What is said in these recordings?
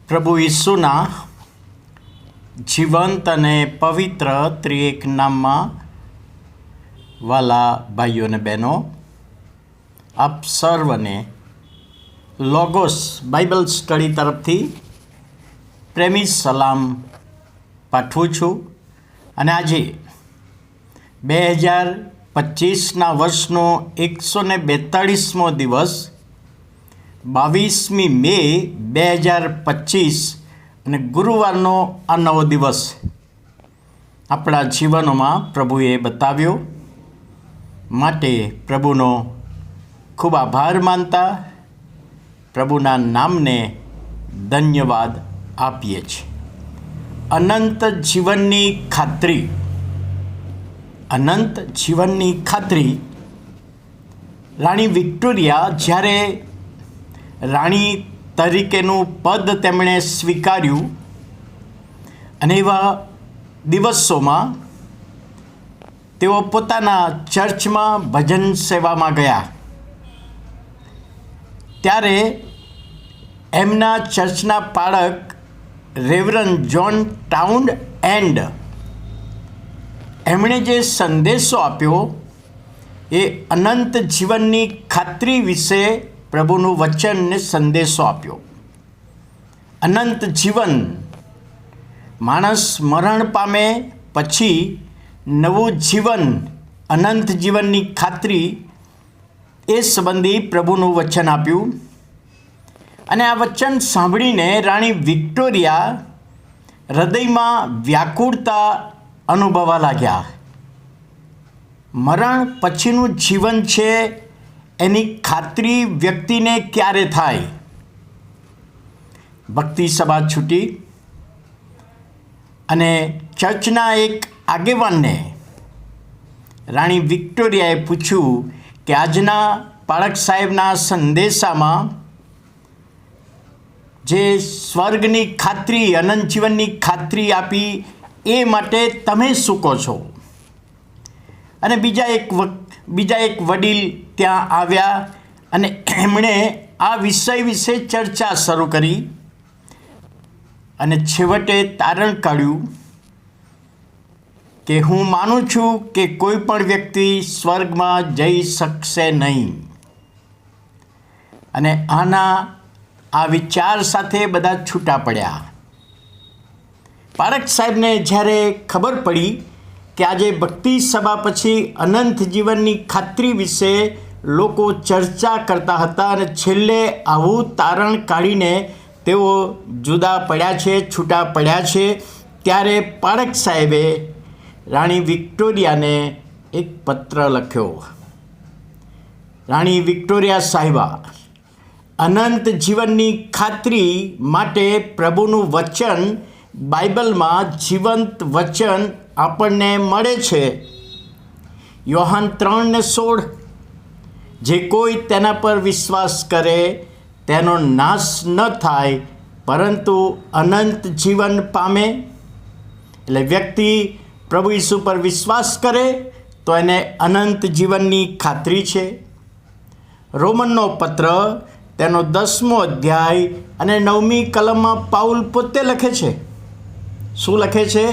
પ્રભુ ઈસુના જીવંત અને પવિત્ર ત્રિએક નામમાં વાલા ભાઈઓ અને બહેનો, આપ સર્વને લોગોસ બાઇબલ સ્ટડી તરફથી પ્રેમી સલામ પાઠવું છું. અને આજે 2025ના વર્ષનો 142મો દિવસ 22મી મે 2025 અને ગુરુવારનો આ નવો દિવસ આપણા જીવનોમાં પ્રભુએ બતાવ્યો. માટે પ્રભુનો ખૂબ આભાર માનતા પ્રભુના નામને ધન્યવાદ આપીએ છીએ. અનંત જીવનની ખાતરી, અનંત જીવનની ખાતરી. રાણી વિક્ટોરિયા જ્યારે રાણી તરીકેનું પદ તેમણે સ્વીકાર્યું અને એવા દિવસોમાં તેઓ પોતાના ચર્ચમાં ભજન સેવામાં ગયા, ત્યારે એમના ચર્ચના પાળક રેવરન જ્હોન ટાઉન્ડ એન્ડ એમણે જે સંદેશો આપ્યો એ અનંત જીવનની ખાતરી વિશે પ્રભુનું વચનને સંદેશો આપ્યો. અનંત જીવન, માણસ મરણ પામે પછી નવું જીવન, અનંત જીવનની ખાતરી, એ સંબંધી પ્રભુનું વચન આપ્યું. અને આ વચન સાંભળીને રાણી વિક્ટોરિયા હૃદયમાં વ્યાકુળતા અનુભવવા લાગ્યા. મરણ પછીનું જીવન છે એની ખાતરી વ્યક્તિને ક્યારે થાય? ભક્તિ સભા છૂટી અને ચર્ચના એક આગેવાનને રાણી વિક્ટોરિયાએ પૂછ્યું કે આજના પાળક સાહેબના સંદેશામાં જે સ્વર્ગની ખાતરી, અનંત જીવનની ખાતરી આપી, એ માટે તમે શું કહો છો? અને બીજા એક વડીલ ત્યાં આવ્યા અને એમણે આ વિષય વિશે ચર્ચા શરૂ કરી અને છેવટે તારણ કાઢ્યું કે હું માનું છું કે કોઈ પણ વ્યક્તિ સ્વર્ગમાં જઈ શકશે નહીં. અને આ વિચાર સાથે બધા છૂટા પડ્યા. પાળક સાહેબને જ્યારે ખબર પડી કે આજે ભક્તિ સભા પછી અનંત જીવનની ખાતરી વિશે લોકો ચર્ચા કરતા હતા અને છેલ્લે આવું તારણ કાઢીને તેઓ જુદા પડ્યા છે, છૂટા પડ્યા છે, ત્યારે પાળક સાહેબે રાણી વિક્ટોરિયાને એક પત્ર લખ્યો. રાણી વિક્ટોરિયા સાહેબા, અનંત જીવનની ખાતરી માટે પ્રભુનું વચન, બાઇબલમાં જીવંત વચન આપણને મળે છે. યોહાન 3:16, જે કોઈ તેના પર વિશ્વાસ કરે તેનો નાશ ન થાય પરંતુ અનંત જીવન પામે. એટલે વ્યક્તિ પ્રભુ ઈસુ પર વિશ્વાસ કરે તો એને અનંત જીવનની ખાતરી છે. રોમનનો પત્ર તેનો 10મો અધ્યાય અને 9મી કલમમાં પાઉલ પોતે લખે છે. શું લખે છે?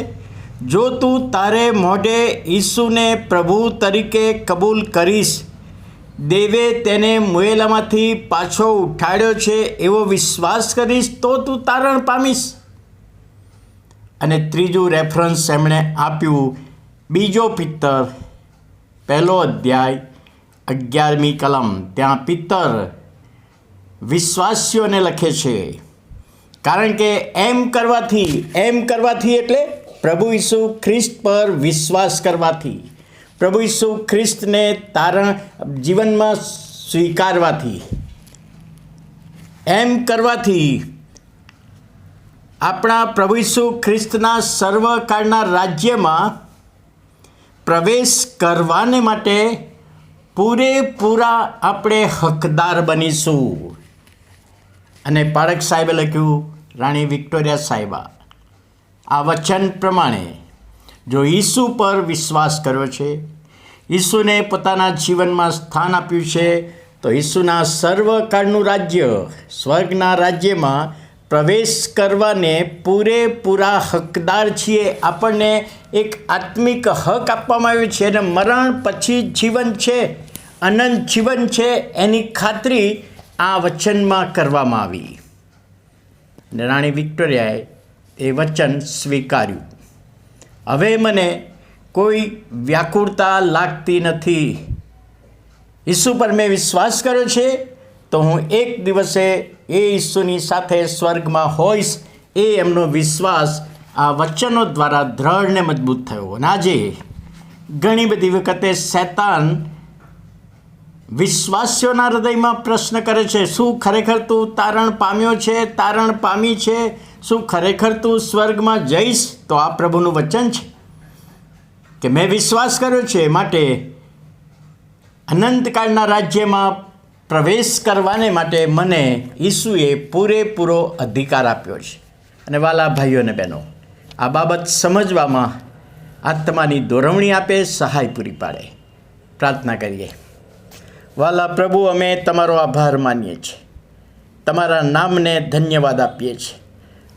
જો તું તારે મોઢે ઈસુને પ્રભુ તરીકે કબૂલ કરીશ, દેવે તેને મુએલામાંથી પાછો ઉઠાડ્યો છે એવો વિશ્વાસ કરીશ, તો તું તારણ પામીશ. અને ત્રીજું રેફરન્સ એમણે આપ્યું 2 પિત્તર 1લો અધ્યાય 11મી કલમ. ત્યાં પિત્તર વિશ્વાસીઓને લખે છે, કારણ કે એમ કરવાથી એટલે પ્રભુ ઈસુ ખ્રિસ્ત પર વિશ્વાસ કરવાથી, પ્રભુ ઈસુ ખ્રિસ્તને તારણ જીવનમાં સ્વીકારવાથી, એમ કરવાથી આપણા પ્રભુ ઈસુ ખ્રિસ્તના સર્વકાળના રાજ્યમાં પ્રવેશ કરવાને માટે પૂરેપૂરા આપણે હકદાર બનીશું. અને પાળક સાહેબે લખ્યું, રાણી વિક્ટોરિયા સાહેબા, આ વચન પ્રમાણે જો ઈસુ પર વિશ્વાસ કર્યો છે, ઈસુને પોતાના જીવનમાં સ્થાન આપ્યું છે, તો ઈસુના સર્વકાળનું રાજ્ય, સ્વર્ગના રાજ્યમાં પ્રવેશ કરવાને પૂરેપૂરા હકદાર છીએ. આપણને એક આત્મિક હક આપવામાં આવ્યો છે અને મરણ પછી જીવન છે, અનંત જીવન છે, એની ખાતરી આ વચનમાં કરવામાં આવી. અને રાણી વિક્ટોરિયાએ એ વચન સ્વીકાર્યું. હવે મને કોઈ વ્યાકુળતા લાગતી નથી. ઈસુ પર મેં વિશ્વાસ કર્યો છે તો હું એક દિવસે એ ઈસુની સાથે સ્વર્ગમાં હોઈશ. એ એમનો વિશ્વાસ આ વચનો દ્વારા દ્રઢ ને મજબૂત થયો. અને આજે ઘણી બધી વખતે શૈતાન વિશ્વાસીઓના હૃદયમાં પ્રશ્ન કરે છે, શું ખરેખર તું તારણ પામ્યો છે, તારણ પામી છે? શું ખરેખર તું સ્વર્ગમાં જઈશ? તો આ પ્રભુનું વચન છે કે મેં વિશ્વાસ કર્યો છે, માટે અનંતકાળના રાજ્યમાં પ્રવેશ કરવાને માટે મને ઈસુએ પૂરેપૂરો અધિકાર આપ્યો છે. અને વાલા ભાઈઓ અને બહેનો, આ બાબત સમજવામાં આત્માની દોરવણી આપે, સહાય પૂરી પાડે. પ્રાર્થના કરીએ. વાલા પ્રભુ, અમે તમારો આભાર માનીએ છીએ, તમારા નામને ધન્યવાદ આપીએ છીએ.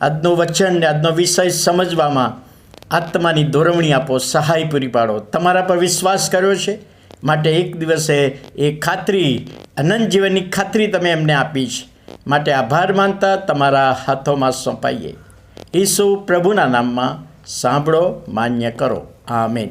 આજનું વચન ને આજનો વિષય સમજવામાં આત્માની દોરવણી આપો, સહાય પૂરી પાડો. તમારા પર વિશ્વાસ કર્યો છે માટે એક દિવસે એ ખાતરી, અનંત જીવનની ખાતરી તમે એમને આપી છે. માટે આભાર માનતા તમારા હાથોમાં સોંપાઈએ. ઈસુ પ્રભુના નામમાં સાંભળો, માન્ય કરો. આમેન.